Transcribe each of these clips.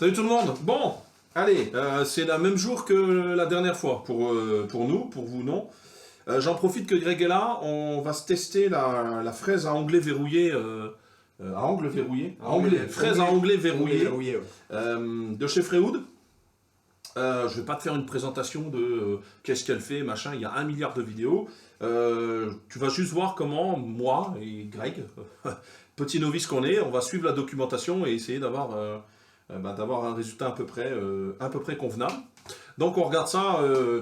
Salut tout le monde. Bon, allez, c'est le même jour que la dernière fois pour nous, pour vous non. J'en profite que Greg est là, on va se tester la fraise à onglet verrouillé, à angle verrouillé, fraise à onglet verrouillé, de chez Freewood. Je vais pas te faire une présentation de qu'est-ce qu'elle fait, machin, il y a 1 milliard de vidéos. Tu vas juste voir comment moi et Greg, petit novice qu'on est, on va suivre la documentation et essayer d'avoir un résultat à peu près convenable. Donc on regarde ça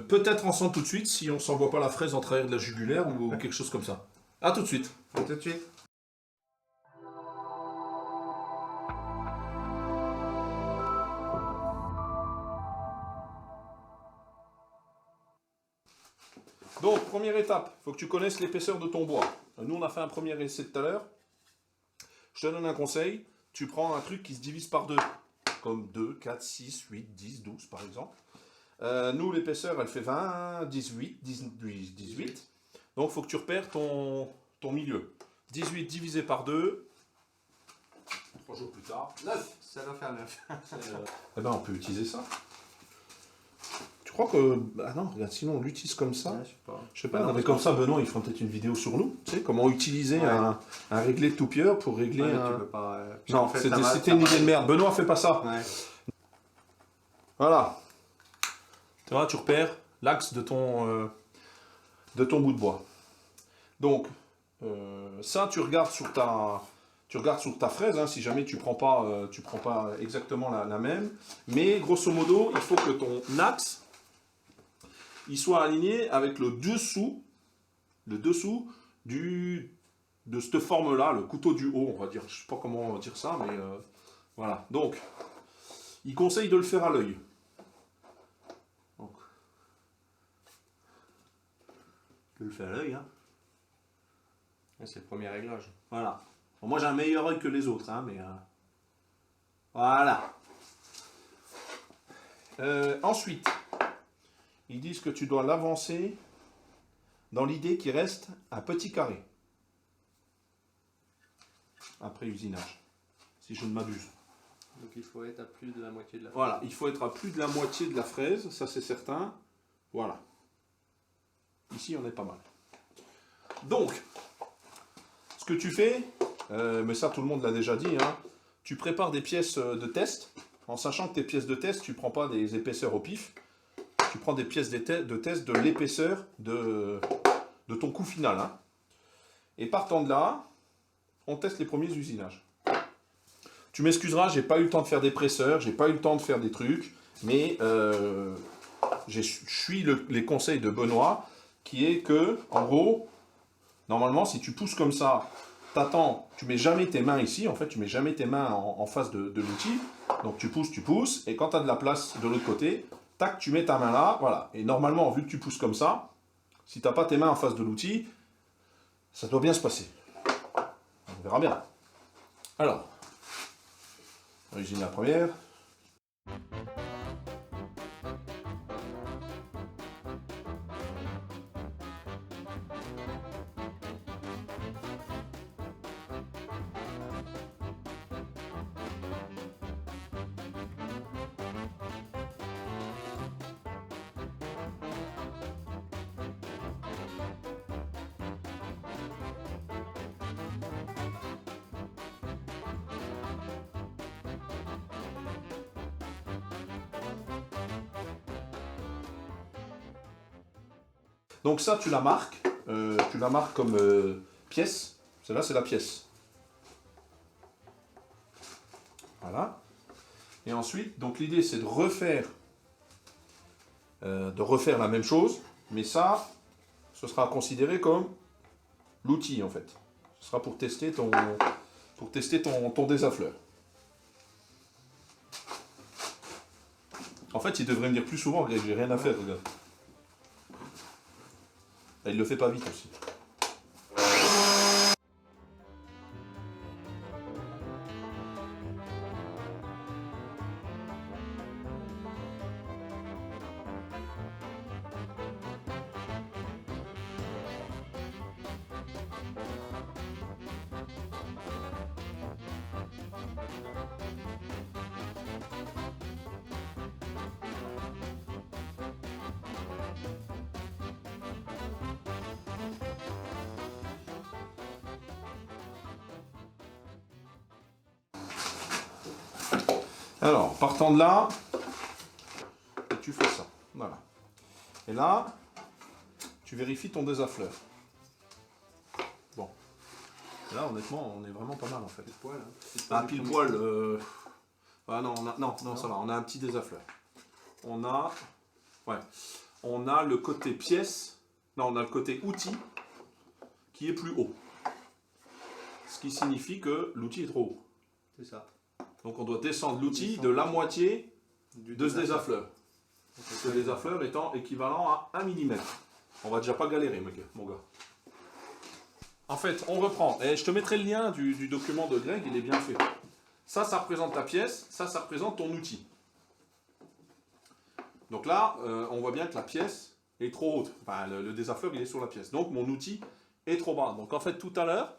peut-être ensemble tout de suite si on s'envoie pas la fraise en travers de la jugulaire ou quelque chose comme ça. A tout de suite. À tout de suite. Donc, première étape, il faut que tu connaisses l'épaisseur de ton bois. Nous, on a fait un premier essai tout à l'heure. Je te donne un conseil, tu prends un truc qui se divise par deux, comme 2, 4, 6, 8, 10, 12 par exemple. Nous, l'épaisseur, elle fait 20, 18, 18. Donc, il faut que tu repères ton milieu. 18 divisé par 2, 3 jours plus tard, 9. Ça doit faire 9. Eh ben, on peut utiliser ça. Tu crois que... Ah non, regarde, sinon on l'utilise comme ça. Ouais, Je sais pas, mais comme ça, Benoît, ils feront peut-être une vidéo sur nous. Tu sais, comment utiliser un réglé de tout-pierre pour régler un... Tu peux pas, non, en fait, c'était une idée de merde. Benoît, fais pas ça. Ouais. Voilà. Tu vois, tu repères l'axe de ton bout de bois. Donc, ça, tu regardes sur ta fraise, hein, si jamais tu prends pas exactement la même. Mais, grosso modo, il faut que ton axe, il soit aligné avec le dessous de cette forme-là, le couteau du haut, on va dire. Je sais pas comment on va dire ça, mais voilà. Donc, il conseille de le faire à l'œil. Tu le fais à l'œil, hein. C'est le premier réglage. Voilà. Bon, moi, j'ai un meilleur œil que les autres, hein, mais voilà. Ensuite, ils disent que tu dois l'avancer dans l'idée qu'il reste un petit carré. Après usinage, si je ne m'abuse. Donc il faut être à plus de la moitié de la fraise. Voilà, il faut être à plus de la moitié de la fraise, ça c'est certain. Voilà. Ici, on est pas mal. Donc, ce que tu fais, mais ça tout le monde l'a déjà dit, hein, tu prépares des pièces de test, en sachant que tes pièces de test, tu ne prends pas des épaisseurs au pif, tu prends des pièces de test de l'épaisseur de ton coup final. Hein. Et partant de là, on teste les premiers usinages. Tu m'excuseras, j'ai pas eu le temps de faire des presseurs, j'ai pas eu le temps de faire des trucs, mais je suis les conseils de Benoît, qui est que, en gros, normalement, si tu pousses comme ça, t'attends, tu mets jamais tes mains ici, en fait, tu mets jamais tes mains en face de l'outil, donc tu pousses, et quand tu as de la place de l'autre côté, tac, tu mets ta main là, voilà. Et normalement, vu que tu pousses comme ça, si tu n'as pas tes mains en face de l'outil, ça doit bien se passer. On verra bien. Alors, on va usiner la première. Donc ça, tu la marques comme pièce. Celle-là, c'est la pièce. Voilà. Et ensuite, donc l'idée, c'est de refaire la même chose, mais ça, ce sera considéré comme l'outil, en fait. Ce sera pour tester ton désaffleur. En fait, il devrait me dire plus souvent, j'ai rien à faire, regarde. Il le fait pas vite aussi. Alors, partant de là, tu fais ça. Voilà. Et là, tu vérifies ton désaffleur. Bon. Là, honnêtement, on est vraiment pas mal en fait. Pile poil, hein. Ah, pile poil. Ah non, non, ça va. On a un petit désaffleur. On a, ouais, on a le côté pièce. Non, on a le côté outil qui est plus haut. Ce qui signifie que l'outil est trop haut. C'est ça. Donc on doit descendre l'outil de la moitié de ce désaffleur. Ce désaffleur étant équivalent à 1 mm. On va déjà pas galérer, mon gars. En fait, on reprend. Et je te mettrai le lien du document de Greg, il est bien fait. Ça représente ta pièce, ça représente ton outil. Donc là, on voit bien que la pièce est trop haute. Enfin, le désaffleur, il est sur la pièce. Donc mon outil est trop bas. Donc en fait, tout à l'heure,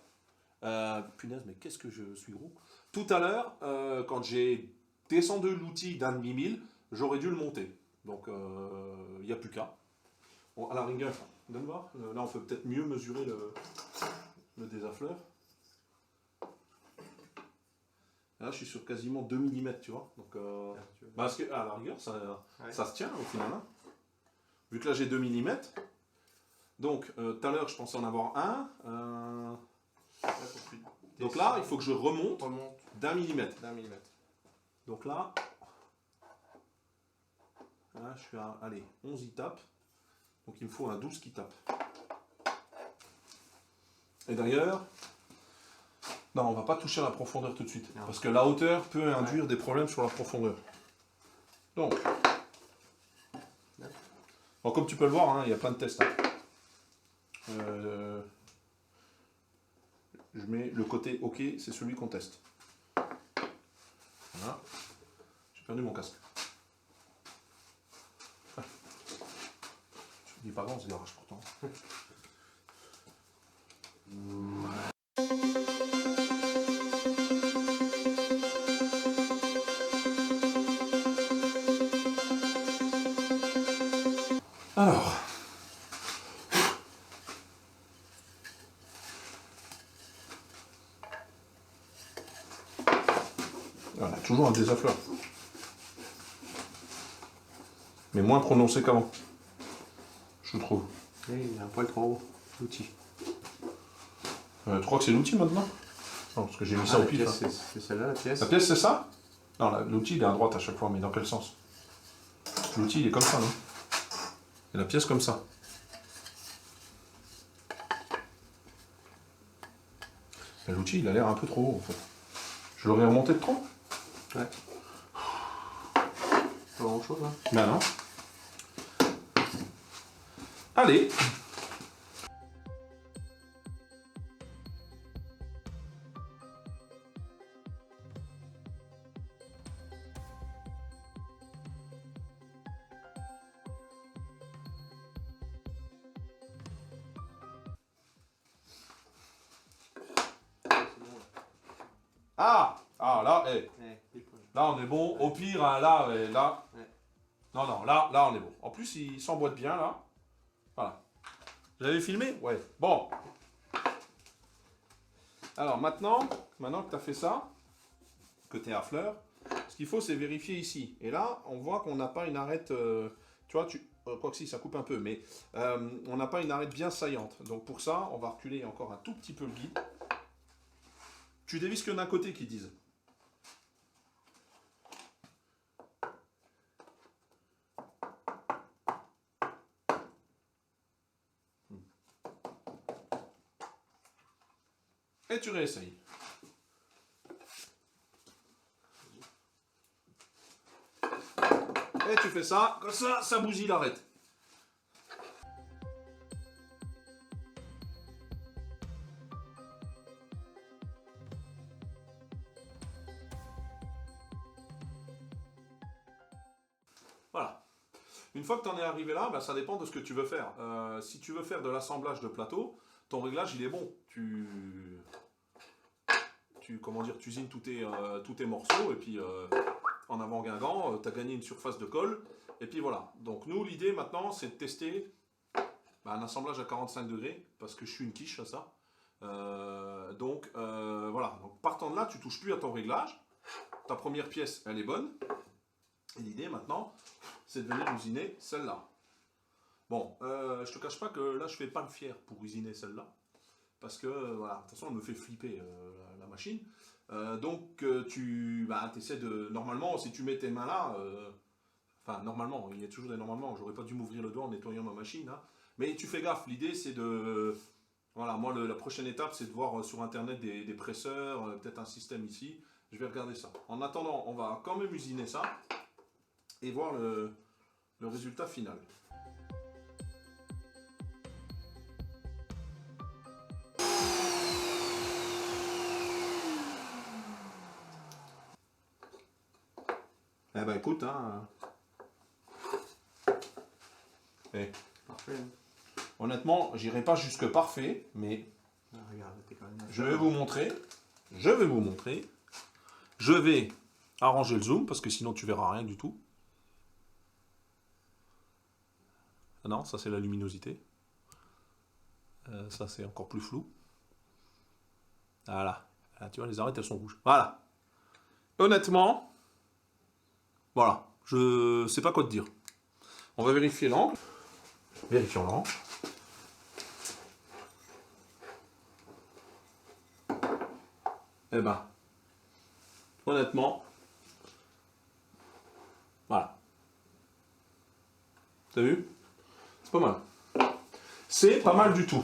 punaise, mais qu'est-ce que je suis gros. Tout à l'heure, quand j'ai descendu l'outil d'un demi-mille, j'aurais dû le monter. Donc, il n'y a plus qu'à. Bon, à la rigueur, donne voir. Là, on peut peut-être mieux mesurer le désaffleur. Là, je suis sur quasiment 2 mm, tu vois. Donc, parce que, à la rigueur, ça se tient au final. Hein. Vu que là, j'ai 2 mm. Donc, tout à l'heure, je pensais en avoir un. Donc là, il faut que je remonte d'1 millimètre. Donc là, je suis à, allez, 11 il tape. Donc il me faut un 12 qui tape. Et d'ailleurs, non, on ne va pas toucher à la profondeur tout de suite. Non. Parce que la hauteur peut induire des problèmes sur la profondeur. Donc, bon, comme tu peux le voir, hein, il y a plein de tests. Hein. Je mets le côté OK, c'est celui qu'on teste. Voilà. J'ai perdu mon casque. Je dis pas grand ce garage pourtant. Alors. On a toujours un désaffleur. Mais moins prononcé qu'avant. Je trouve. Et il a un poil trop haut, l'outil. Tu crois que c'est l'outil maintenant? Non, parce que j'ai mis ça au pif. Hein. C'est celle-là, la pièce. La pièce, c'est ça? Non, l'outil, il est à droite à chaque fois, mais dans quel sens? L'outil, il est comme ça, non? Et la pièce, comme ça. L'outil, il a l'air un peu trop haut, en fait. Je l'aurais remonté de trop? Ouais. Pas grand chose, hein? Ben non. Allez. Ah, là, là on est bon. Au pire, hein, là. Non, là on est bon. En plus, il s'emboîte bien, là. Voilà. Vous avez filmé? Ouais. Bon. Alors, maintenant que tu as fait ça, que tu es à fleur, ce qu'il faut, c'est vérifier ici. Et là, on voit qu'on n'a pas une arête... tu vois, quoi que si, ça coupe un peu, mais on n'a pas une arête bien saillante. Donc, pour ça, on va reculer encore un tout petit peu le guide. Tu dévisses que d'un côté, qu'ils disent. Et tu réessayes. Et tu fais ça, comme ça bousille l'arête. Voilà. Une fois que tu en es arrivé là, bah, ça dépend de ce que tu veux faire. Si tu veux faire de l'assemblage de plateau, ton réglage il est bon. Comment dire, tu usines tous tes morceaux et puis en avant Guingamp, tu as gagné une surface de colle et puis voilà. Donc nous l'idée maintenant c'est de tester un assemblage à 45 degrés parce que je suis une quiche à ça. Voilà, donc partant de là tu touches plus à ton réglage, ta première pièce, elle est bonne. Et l'idée maintenant, c'est de venir usiner celle-là. Bon, je te cache pas que là, je fais pas le fier pour usiner celle-là. Parce que, voilà, de toute façon, elle me fait flipper la machine. Donc, tu essaies de... Normalement, si tu mets tes mains là... Enfin, normalement, il y a toujours des normalement. J'aurais pas dû m'ouvrir le doigt en nettoyant ma machine. Hein. Mais tu fais gaffe. L'idée, c'est de... Voilà, moi, la prochaine étape, c'est de voir sur Internet des presseurs, peut-être un système ici. Je vais regarder ça. En attendant, on va quand même usiner ça et voir le résultat final. Eh ben écoute, hein... Parfait. Hein. Honnêtement, j'irai pas jusque parfait, mais Ah, regarde, t'es quand même... je vais vous montrer. Je vais arranger le zoom, parce que sinon tu verras rien du tout. Ah non, ça c'est la luminosité. Ça c'est encore plus flou. Voilà. Là, tu vois, les arêtes, elles sont rouges. Voilà. Honnêtement, voilà. Je sais pas quoi te dire. On va vérifier l'angle. Vérifions l'angle. Eh ben, honnêtement, voilà. T'as vu? C'est pas mal. C'est pas mal du tout.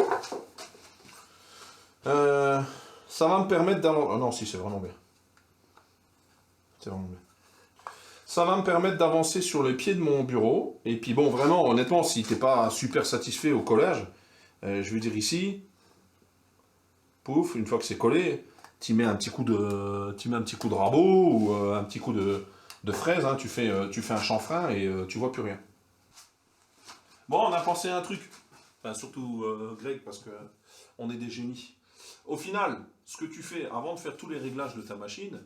Ça va me permettre d'avancer... Ah non, si, c'est vraiment bien. C'est vraiment bien. Ça va me permettre d'avancer sur les pieds de mon bureau. Et puis bon, vraiment, honnêtement, si t'es pas super satisfait au collage, je veux dire ici, pouf, une fois que c'est collé, tu mets un petit coup de rabot ou un petit coup de fraise, hein, tu fais un chanfrein et tu vois plus rien. Bon, on a pensé à un truc, enfin, surtout Greg, parce que on est des génies. Au final, ce que tu fais avant de faire tous les réglages de ta machine,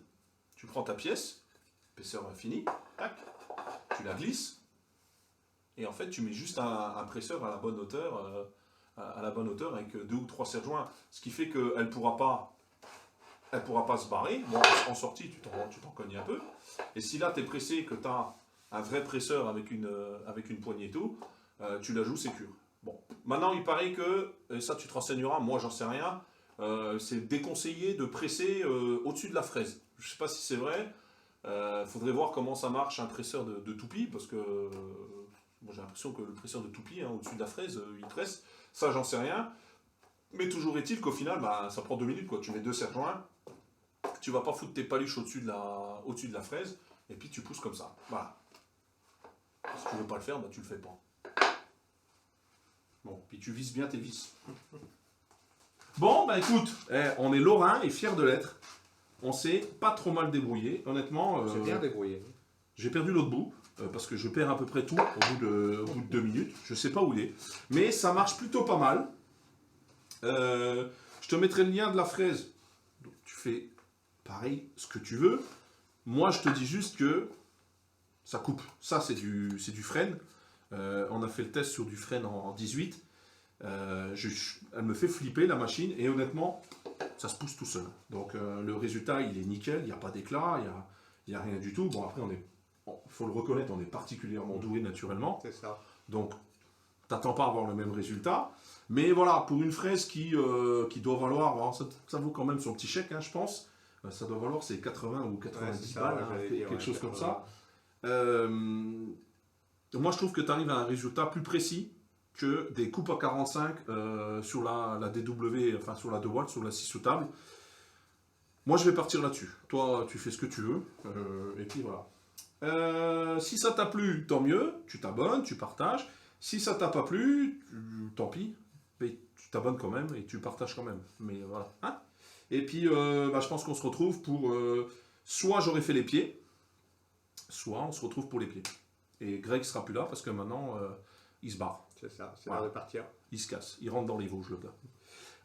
tu prends ta pièce, épaisseur infinie, tac, tu la glisses, et en fait tu mets juste un presseur à la bonne hauteur, avec 2 ou 3 serre-joints, ce qui fait qu'elle ne pourra pas se barrer. Bon, en sortie, tu t'en cognes un peu. Et si là, tu es pressé, que tu as un vrai presseur avec une poignée et tout, tu la joues sécure. Bon, maintenant, il paraît que, et ça tu te renseigneras, moi j'en sais rien, c'est déconseillé de presser au-dessus de la fraise. Je ne sais pas si c'est vrai. Faudrait voir comment ça marche un presseur de toupie, parce que bon, j'ai l'impression que le presseur de toupie, hein, au-dessus de la fraise, il presse. Ça, j'en sais rien. Mais toujours est-il qu'au final, ça prend 2 minutes, quoi. Tu mets 2 serre-joints, tu vas pas foutre tes paluches au-dessus de la fraise, et puis tu pousses comme ça. Voilà. Si tu veux pas le faire, tu le fais pas. Bon, puis tu vises bien tes vis. Bon, écoute, on est lorrain et fiers de l'être. On s'est pas trop mal débrouillé, honnêtement. C'est bien débrouillé. J'ai perdu l'autre bout, parce que je perds à peu près tout au bout de 2 minutes. Je sais pas où il est. Mais ça marche plutôt pas mal. Je te mettrai le lien de la fraise. Donc, tu fais pareil, ce que tu veux. Moi, je te dis juste que ça coupe. Ça, c'est du frêne. On a fait le test sur du frêne en 18. Elle me fait flipper, la machine. Et honnêtement, ça se pousse tout seul. Donc, le résultat, il est nickel. Il n'y a pas d'éclat. Il n'y a rien du tout. Bon, après, il faut le reconnaître, on est particulièrement doué naturellement. C'est ça. Donc, t'attends pas à avoir le même résultat. Mais voilà, pour une fraise qui doit valoir, alors ça vaut quand même son petit chèque, hein, je pense. Ça doit valoir, c'est 80 ou 90 balles, hein, quelque chose comme ça. Moi, je trouve que tu arrives à un résultat plus précis que des coupes à 45 sur la DW, enfin sur la 2 watts, sur la 6 sous table. Moi, je vais partir là-dessus. Toi, tu fais ce que tu veux. Et puis voilà. Si ça t'a plu, tant mieux. Tu t'abonnes, tu partages. Si ça t'a pas plu, tant pis. Mais tu t'abonnes quand même et tu partages quand même. Mais voilà. Hein, et puis, je pense qu'on se retrouve pour... soit j'aurai fait les pieds, soit on se retrouve pour les pieds. Et Greg sera plus là parce que maintenant, il se barre. C'est ça, c'est l'heure de partir. Il se casse. Il rentre dans les Vosges, le gars.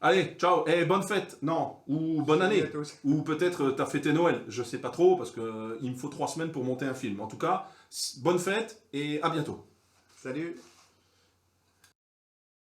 Allez, ciao. Et bonne fête. Non, ou bonne année. Ou peut-être t'as fêté Noël. Je sais pas trop parce que il me faut 3 semaines pour monter un film. En tout cas, bonne fête et à bientôt. Salut.